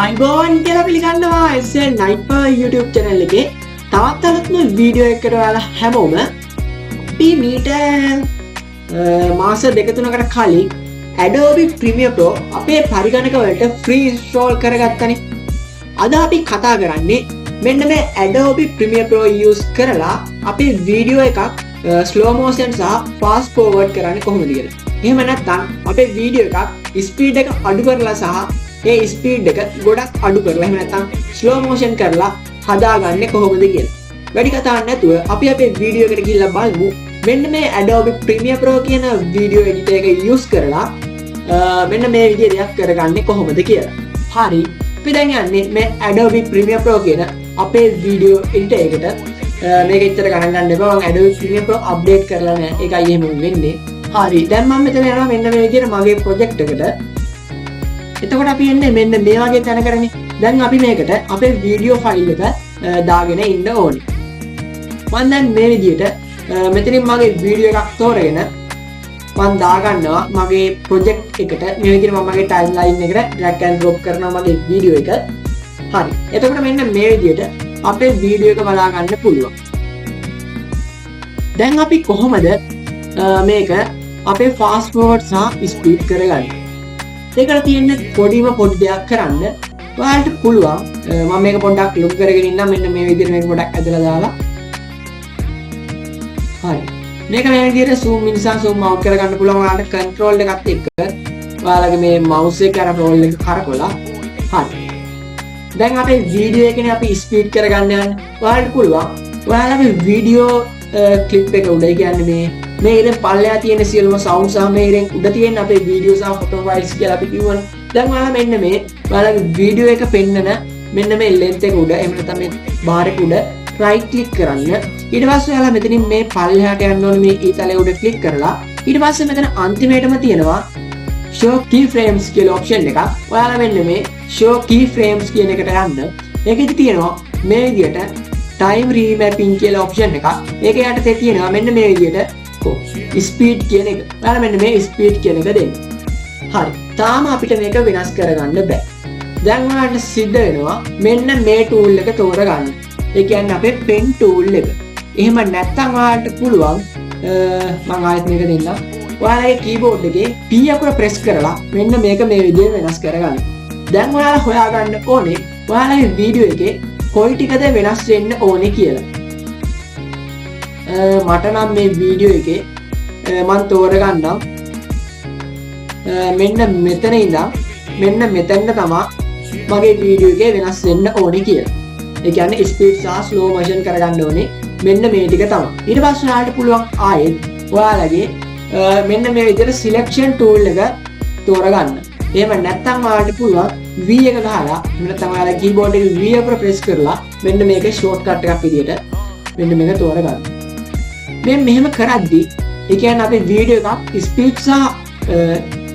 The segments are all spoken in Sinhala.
අයිබෝන් කියලා පිළිගන්නවා SL Sniper YouTube channel එකේ තවත් අලුත්ම වීඩියෝ එකකට ඔයාලා හැමෝම අපි මීට මාස දෙක තුනකට කලින් Adobe Premiere Pro අපේ පරිගණක වලට free install කරගත්තනේ. අද අපි කතා කරන්නේ මෙන්න මේ Adobe Premiere Pro use කරලා අපේ වීඩියෝ එකක් slow motion සහ fast forward කරන්නේ කොහොමද කියලා. එහෙම නැත්නම් අපේ වීඩියෝ එකක් ස්පීඩ් එක අඩු කරලා සහ ඒ ස්පීඩ් එක ගොඩක් අඩු කරලා එහෙම නැත්නම් ස්ලෝ මෝෂන් කරලා හදාගන්නේ කොහොමද කියලා. වැඩි කතාවක් නැතුව අපි අපේ වීඩියෝ එකට ගිහිල්ලා බලමු මෙන්න මේ Adobe Premiere Pro කියන වීඩියෝ එඩිටර් එක use කරලා මෙන්න මේ විදිහට දෙයක් කරගන්නේ කොහොමද කියලා. හරි. අපි දැන් යන්නේ මේ Adobe Premiere Pro කියන අපේ වීඩියෝ එඩිටර් එකට. මේක ඉතර ගණන් ගන්න එපා. මම Adobe Premiere Pro අප්ඩේට් කරලා නැහැ. ඒකයි එහෙම වෙන්නේ. හරි. දැන් මම මෙතන යනවා මෙන්න මේ විදිහට මගේ ප්‍රොජෙක්ට් එකට. එතකොට අපි එන්නේ මෙන්න මේ වගේ තැනකටනේ. දැන් අපි මේකට අපේ වීඩියෝ ෆයිල් එක දාගෙන ඉන්න ඕනේ. මම දැන් මේ විදිහට මෙතනින් මගේ වීඩියෝ එකක් තෝරගෙන මම දාගන්නවා මගේ ප්‍රොජෙක්ට් එකට. මේ විදිහට මම මගේ ටයිම්ලයින් එකට drag and drop කරනවා මගේ වීඩියෝ එක. හරි. එතකොට මෙන්න මේ විදිහට අපේ වීඩියෝ එක බලා ගන්න පුළුවන්. දැන් අපි කොහොමද මේක අපේ fast forward සහ speed කරගන්නේ? ඒකට තියෙන පොඩි දෙයක් කරන්න ඔයාලට පුළුවන්. මම මේක පොඩ්ඩක් ලොක් කරගෙන ඉන්නම්. මෙන්න මේ විදිහට මේක පොඩ්ඩක් ඇදලා දාලා. හරි. මේක මේ විදිහට zoom in සහ zoom out කරගන්න පුළුවන්. ඔයාලට control එකත් එක්ක ඔයාලගේ මේ mouse එක අර roll එක කරකවලා. හරි. දැන් අපේ වීඩියෝ එකනේ අපි ස්පීඩ් කරගන්න යන්නේ. ඔයාලට පුළුවන් ඔයාලගේ වීඩියෝ ක්ලිප් එක උඩ කියන්නේ මේ ඉතින් පල්ලෙහා තියෙන සියලුම සවුන්ඩ් සහ මේ ඉතින් උඩ තියෙන අපේ වීඩියෝ සහ ෆොටෝ ෆයිල්ස් කියලා අපි කියවනේ. දැන් ඔයාලා මෙන්න මේ ඔයාලගේ වීඩියෝ එක පෙන්නන මෙන්න මේ ලෙන්ත් එක උඩ එහෙම නැත්නම් මේ බාර් එක උඩ රයිට් ක්ලික් කරන්න. ඊට පස්සේ ඔයාලා මෙතනින් මේ පල්ලෙහාට යන්න ඕනේ මේ ඊතලයේ උඩ ක්ලික් කරලා ඊට පස්සේ මෙතන අන්තිමේටම තියෙනවා show keyframes කියලා ඔප්ෂන් එකක්. ඔයාලා මෙන්න මේ show keyframes කියන එකට යන්න. ඒකෙදි තියෙනවා මේ විදිහට time remapping කියලා ඔප්ෂන් එකක්. ඒක යටතේ තියෙනවා මෙන්න මේ විදිහට ස්පීඩ් කියන එක. ඔයාලා මෙන්න මේ ස්පීඩ් කියන එක දෙන්න. හරි. තාම අපිට මේක වෙනස් කරගන්න බෑ. දැන් ඔයාලට සිද්ධ වෙනවා මෙන්න මේ tool එක තෝරගන්න. ඒ කියන්නේ අපේ pen tool එක. එහෙම නැත්නම් ඔයාලට පුළුවන් මම ආයෙත් මේක දෙන්නම්. ඔයාලගේ keyboard එකේ P අකුර press කරලා මෙන්න මේක මේ විදිහට වෙනස් කරගන්න. දැන් ඔයාලා හොයාගන්න ඕනේ ඔයාලගේ වීඩියෝ එකේ කොයි ටිකද වෙනස් වෙන්න ඕනේ කියලා. මට නම් මේ වීඩියෝ එකේ මම තෝරගන්නම් මෙන්න මෙතන ඉඳන් මෙන්න මෙතෙන්ට තමයි මගේ වීඩියෝ එකේ වෙනස් වෙන්න ඕනේ කියලා. ඒ කියන්නේ ස්පීඩ් සහ ස්ලෝ මොෂන් කරගන්න ඕනේ මෙන්න මේ ටික තමයි. ඊට පස්සේ ඔයාලට පුළුවන් ආයෙත් ඔයාලගේ මෙන්න මේ විදිහට සිලෙක්ෂන් ටූල් එක තෝරගන්න. එහෙම නැත්නම් ඔයාලට පුළුවන් V එක ගහලා නැත්නම් ඔයාලා කීබෝඩ් එකේ V එක ප්‍රෙස් කරලා මෙන්න මේක ෂෝට්කට් එකක් විදිහට මෙන්න මේක තෝරගන්න. මෙන්න මෙහෙම කරද්දී ඒ කියන්නේ අපේ වීඩියෝ එකක් ස්පීඩ් සහ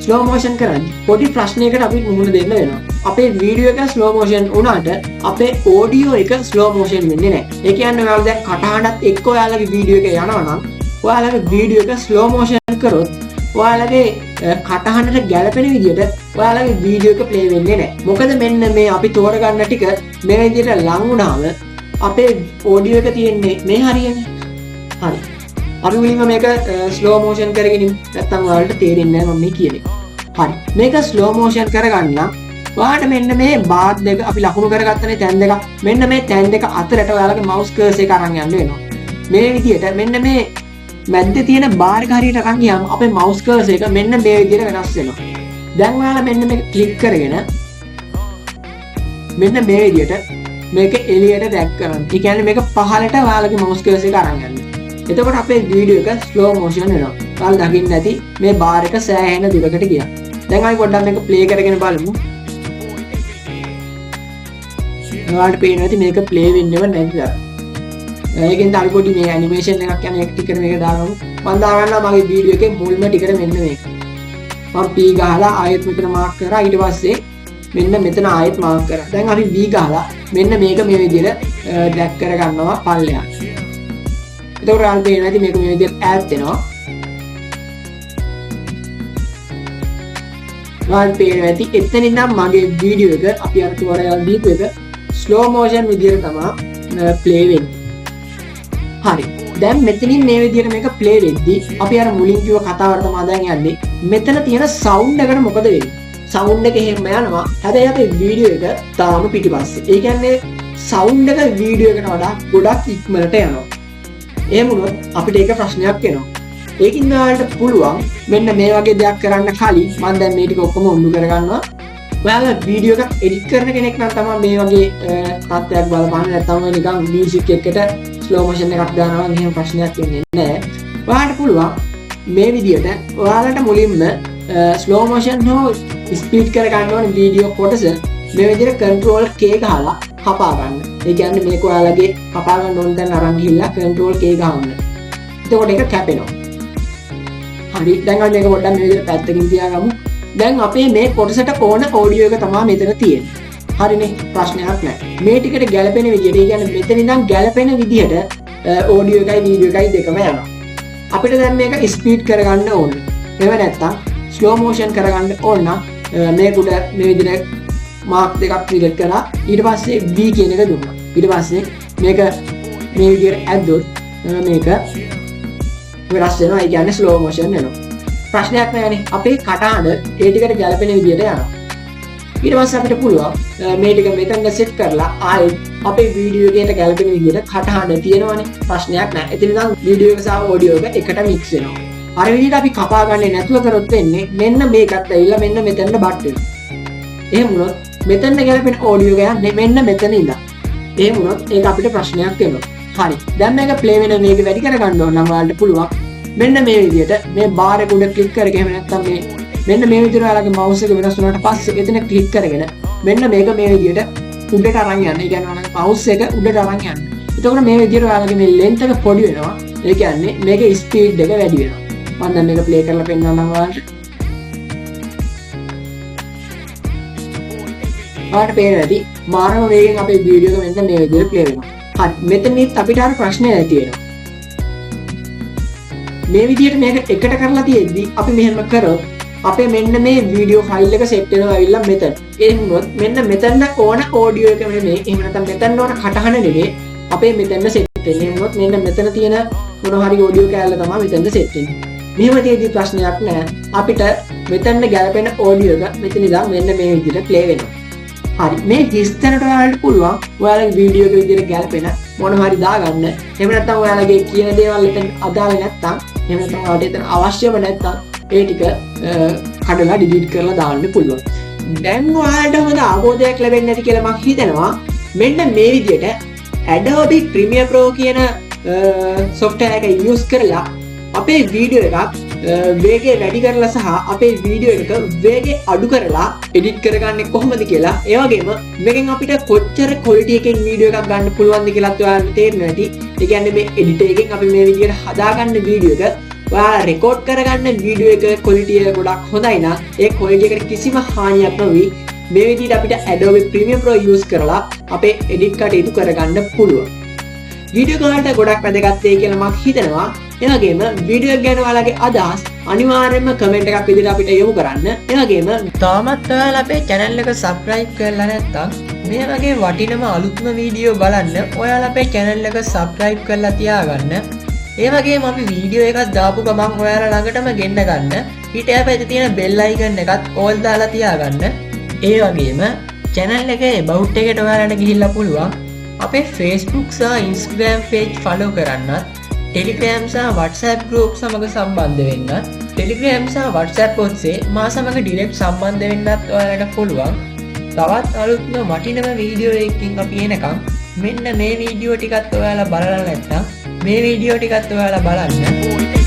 ස්ලෝ මොෂන් කරද්දී පොඩි ප්‍රශ්නයකට අපි මුහුණ දෙන්න වෙනවා. අපේ වීඩියෝ එක ස්ලෝ මොෂන් වුණාට අපේ ඔඩියෝ එක ස්ලෝ මොෂන් වෙන්නේ නැහැ. ඒ කියන්නේ ඔයාලා දැන් කටහඬත් එක්ක ඔයාලගේ වීඩියෝ එක යනවා නම් ඔයාලගේ වීඩියෝ එක ස්ලෝ මොෂන් කරොත් ඔයාලගේ කටහඬට ගැලපෙන විදිහට ඔයාලගේ වීඩියෝ එක ප්ලේ වෙන්නේ නැහැ. මොකද මෙන්න මේ අපි තෝරගන්න ටික මේ විදිහට ලං වුණාම අපේ ඔඩියෝ එක තියෙන්නේ මේ හරියනේ. හරි. අපි මුලින්ම මේක ස්ලෝ මොෂන් කරගෙන ඉමු. නැත්තම් ඔයාලට තේරෙන්නේ නැහැ මම මේ කියන්නේ. හරි. මේක ස්ලෝ මොෂන් කරගන්න ඔයාලට මෙන්න මේ බාර් දෙක අපි ලකුණු කරගත්තනේ තැන් දෙක. මෙන්න මේ තැන් දෙක අතරට ඔයාලගේ mouse cursor එක අරන් යන්න වෙනවා. මේ විදිහට මෙන්න මේ මැද්දේ තියෙන බාර් එක හරියට අරන් ගියාම අපේ mouse cursor එක මෙන්න මේ විදිහට වෙනස් වෙනවා. දැන් ඔයාලා මෙන්න මේක ක්ලික් කරගෙන මෙන්න මේ විදිහට මේක එළියට ඩ්‍රැග් කරන්න. ඒ කියන්නේ මේක පහළට ඔයාලගේ mouse cursor එක අරන් යන්න. එතකොට අපේ වීඩියෝ එක ස්ලෝ මොෂන් වෙනවා. ඔයාලා දකින්න ඇති මේ බාර් එක සෑහෙන දුරකට ගියා. දැන් අපි පොඩ්ඩක් මේක ප්ලේ කරගෙන බලමු. ඔයාලට පේනවා ඇති මේක ප්ලේ වෙන්නේව නැද්ද? ඒකෙන්ද අපි පොඩි මේ ඇනිමේෂන් එකක් යන එක ටිකට මේක දාගමු. මම දාගන්නවා මගේ වීඩියෝ එකේ මුල්ම ටිකට මෙන්න මේක. මම P ගහලා ආයෙත් මෙතන මාක් කරා. ඊට පස්සේ මෙන්න මෙතන ආයෙත් මාක් කරා. දැන් අපි V ගහලා මෙන්න මේක මේ විදිහට ඩ්‍රැග් කරගන්නවා පල්ලෙහාට. එතකොට ඔයාලට පේනවා ඇති මේක මේ විදිහට ඈත් වෙනවා. ඔයාලට පේනවා ඇති එතනින් නම් මගේ වීඩියෝ එක අපි අර තුවරයන් දීපු එක ස්ලෝ මෝෂන් විදියට තමයි ප්ලේ වෙන්නේ. හරි. දැන් මෙතනින් මේ විදියට මේක ප්ලේ වෙද්දි අපි අර මුලින් කිව්ව කතාවට තමයි දැන් යන්නේ. මෙතන තියෙන සවුන්ඩ් එකට මොකද වෙන්නේ? සවුන්ඩ් එක එහෙම යනවා. හැබැයි අපේ වීඩියෝ එක තාම පිටිපස්සේ. ඒ කියන්නේ සවුන්ඩ් එක වීඩියෝ එකට වඩා ගොඩක් ඉක්මනට යනවා. එහෙම වුණොත් අපිට ඒක ප්‍රශ්නයක් එනවා. ඒකින් ඔයාලට පුළුවන් මෙන්න මේ වගේ දෙයක් කරන්න කලින් මම දැන් මේ ටික ඔක්කොම උණ්ඩු කරගන්නවා. ඔයාලා වීඩියෝ එකක් එඩිට් කරන කෙනෙක් නම් තමයි මේ වගේ තත්ත්වයක් බලපන්න. නැත්නම් නිකන් මියුසික් එකකට ස්ලෝ මොෂන් එකක් දානවා නම් එහෙම ප්‍රශ්නයක් වෙන්නේ නැහැ. ඔයාලට පුළුවන් මේ විදියට ඔයාලට මුලින්ම ස්ලෝ මොෂන් හෝ ස්පීඩ් කර ගන්න ඕන වීඩියෝ කොටස මේ විදියට control K ගහලා කපා ගන්න. ඒ කියන්නේ මේක ඔයාලගේ කපා ගන්න ඕන දැන් අරන් ගිහිල්ලා control K ගහන්න. එතකොට ඒක කැපෙනවා. හරි. දැන් අපි මේක පොඩ්ඩක් මේ විදියට පැත්තකින් තියාගමු. දැන් අපේ මේ කොටසට ඕන ඔඩියෝ එක තමයි මෙතන තියෙන්නේ. හරිනේ, ප්‍රශ්නයක් නැහැ. මේ ටිකට ගැලපෙන විදියට, ඒ කියන්නේ මෙතන ඉඳන් ගැලපෙන විදියට ඔඩියෝ එකයි වීඩියෝ එකයි දෙකම යනවා. අපිට දැන් මේක ස්පීඩ් කරගන්න ඕන. එහෙම නැත්නම් ස්ලෝ මෝෂන් කරගන්න ඕන නම් මේක උඩ මේ විදිහට මාක් දෙකක් සිලෙක්ට් කරලා ඊට පස්සේ V කියන එක දුන්නා. ඊට පස්සේ මේක මේ විදිහට ඇද්දොත් මේක වෙනස් වෙනවා. ඒ කියන්නේ ස්ලෝ මෝෂන් වෙනවා. ප්‍රශ්නයක් නැහැනේ. අපේ කටහඬ ඒ ටිකට ගැලපෙන විදිහට යනවා. ඊට පස්සේ අපිට පුළුවන් මේ ටික මෙතන සෙට් කරලා ආයෙත් අපේ වීඩියෝ එකේට ගැලපෙන විදිහට කටහඬ තියෙනවනේ. ප්‍රශ්නයක් නැහැ. එතන ඉඳන් වීඩියෝ එක සහ ඔඩියෝ එක එකට මික්ස් වෙනවා. අර විදිහට අපි කපා ගන්නේ නැතුව කරොත් වෙන්නේ මෙන්න මේකත් ඇවිල්ලා මෙන්න මෙතනට බට් වෙනවා. එහෙම වුණොත් මෙතන ගැලපෙන ඔඩියෝ එක යන්නේ මෙන්න මෙතන ඉඳන්. එහෙම වුණොත් ඒක අපිට ප්‍රශ්නයක් වෙනවා. හරි. දැන් මේක ප්ලේ වෙන මේක වැඩි කරගන්න ඕන නම් ඔයාලට පුළුවන් මෙන්න මේ විදිහට මේ බාර් එක උඩ ක්ලික් කරගෙන එහෙම නැත්නම් මෙන්න මේ විදිහට ඔයාලගේ මවුස් එක වෙනස් වුණාට පස්සේ එතන ක්ලික් කරගෙන මෙන්න මේක මේ විදිහට උඩට අරන් යන්න. ඒ කියන්නේ ඔයාලගේ මවුස් එක උඩට අරන් යන්න. එතකොට මේ විදිහට ඔයාලගේ මේ ලෙන්ත් එක පොඩි වෙනවා. ඒ කියන්නේ මේකේ ස්පීඩ් එක වැඩි වෙනවා. මම දැන් මේක ප්ලේ කරලා පෙන්නන්නම් ඔයාලට. ඔයාලට පේනවා ඇති මාරම වේගෙන් අපේ වීඩියෝ එක මෙන්න මේ විදිහට ප්ලේ වෙනවා. හරි. මෙතනත් අපිට අර ප්‍රශ්නේ ඇති වෙනවා. මේ විදිහට මේක එකට කරලා තියෙද්දි අපි මෙහෙම කරොත් අපේ මෙන්න මේ වීඩියෝ ෆයිල් එක සෙට් වෙනවා ඇවිල්ලා මෙතන. ඒ වුණොත් මෙන්න මෙතන ඕන ඔඩියෝ එක නෙමෙයි. එහෙම නැත්නම් මෙතන ඕන කටහඬ නෙමෙයි. අපේ මෙතන සෙට් වෙන්නේ. ඒ වුණොත් මෙන්න මෙතන තියෙන මොන හරි ඔඩියෝ කෑල්ල තමයි මෙතන සෙට් වෙන්නේ. මෙහෙම තියෙද්දි ප්‍රශ්නයක් නැහැ. අපිට මෙතන ගැලපෙන ඔඩියෝ එක මෙතන ඉඳන් මෙන්න මේ විදිහට ප්ලේ වෙනවා. හරි. මේ හිස්තැනට ඔයාලට පුළුවන් ඔයාලගේ වීඩියෝ එක විදිහට ගැලපෙන මොන හරි දාගන්න. එහෙම නැත්නම් ඔයාලගේ කියන දේවල් එතන අදාළ නැත්නම් එහෙම නැත්නම් ඔයාලට එතන අවශ්‍යම නැත්නම් ඒ ටික කඩලා ඩිලීට් කරලා දාන්න පුළුවන්. දැන් ඔයාලට හොඳ අවබෝධයක් ලැබෙන්නේ නැති කියලා මම හිතනවා. මෙන්න මේ විදිහට Adobe Premiere Pro කියන software එක use කරලා අපේ වීඩියෝ එකක් වේගය වැඩි කරලා සහ අපේ වීඩියෝ එක වේගය අඩු කරලා එඩිට් කරගන්නේ කොහොමද කියලා, ඒ වගේම මේකෙන් අපිට කොච්චර quality එකකින් වීඩියෝ එකක් ගන්න පුළුවන්ද කියලාත් ඔයාලට තේරෙනවා ඇති. ඒ කියන්නේ මේ එඩිටර් එකෙන් අපි මේ විදිහට හදාගන්න වීඩියෝ එක ඔයාලා රෙකෝඩ් කරගන්න වීඩියෝ එක quality එක ගොඩක් හොඳයි නම් ඒ quality එකට කිසිම හානියක් නොවි මේ විදිහට අපිට Adobe Premiere Pro use කරලා අපේ edit කටයුතු කරගන්න පුළුවන්. වීඩියෝ ගානට ගොඩක් වැදගත් වෙයි කියලා මම හිතනවා. ඒ වගේම වීඩියෝ එක ගැන ඔයාලගේ අදහස් අනිවාර්යයෙන්ම කමෙන්ට් එකක් විදිහට අපිට යොමු කරන්න. ඒ වගේම තාමත් ඔයාලා අපේ channel එක subscribe කරලා නැත්නම් මේ වගේ වටිනම අලුත්ම වීඩියෝ බලන්න ඔයාලා අපේ channel එක subscribe කරලා තියාගන්න. ඒ වගේම අපි වීඩියෝ එකක් දාපු ගමන් ඔයාලා ළඟටම ගෙන්න ගන්න. ඊට එපැත්තේ තියෙන bell icon එකත් all දාලා තියාගන්න. ඒ වගේම channel එකේ about එකට ඔයාලට ගිහිල්ලා පුළුවන් අපේ Facebook සහ Instagram page follow කරන්නත්, Telegram සහ WhatsApp group සමග සම්බන්ධ වෙන්නත්, Telegram සහ WhatsApp ඔස්සේ මා සමග direct සම්බන්ධ වෙන්නත් ඔයාලට පුළුවන්. තවත් අලුත්ම වටිනම වීඩියෝ එකකින් අපි එනකම් මෙන්න මේ වීඩියෝ ටිකත් ඔයාලා බලලා නැත්නම් මේ වීඩියෝ ටිකත් ඔයාලා බලන්න.